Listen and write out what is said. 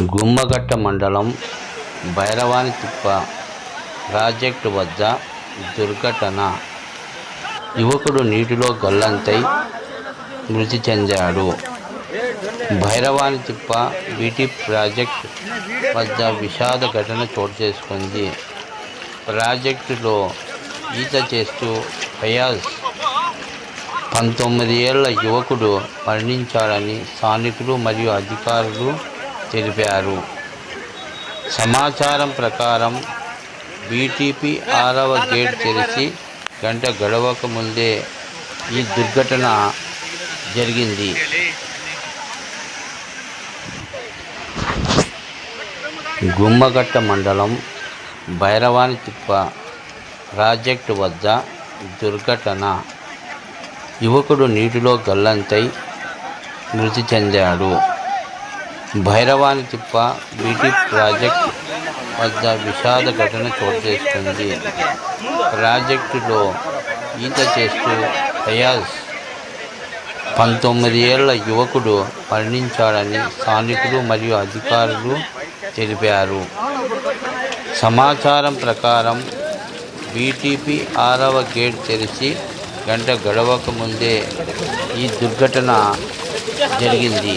గుమ్మఘట్ట మండలం భైరవానితిప్ప ప్రాజెక్టు వద్ద దుర్ఘటన. యువకుడు నీటిలో గల్లంతై మృతి చెందాడు. భైరవానితిప్ప బీటీ ప్రాజెక్టు వద్ద విషాద ఘటన చోటు చేసుకుంది. ప్రాజెక్టులో ఈత చేస్తూ ఫయాజ్ 19 ఏళ్ల యువకుడు మరణించాడని స్థానికులు మరియు అధికారులు తెలిపారు. సమాచారం ప్రకారం బీటీపీ 6వ గేట్ తెరిచి గంట గడవక ముందే ఈ దుర్ఘటన జరిగింది. గుమ్మఘట్ట మండలం భైరవానితిప్ప ప్రాజెక్టు వద్ద దుర్ఘటన. యువకుడు నీటిలో గల్లంతై మృతి చెందాడు. భైరవానితిప్ప బీటీ ప్రాజెక్టు వద్ద విషాద ఘటన చోటు చేసుకుంది. ప్రాజెక్టులో ఈత చేస్తూ ఫయాజ్ 19 ఏళ్ల యువకుడు మరణించాడని స్థానికులు మరియు అధికారులు తెలిపారు. సమాచారం ప్రకారం బీటీపీ 6వ గేట్ తెరిచి గంట గడవక ముందే ఈ దుర్ఘటన జరిగింది.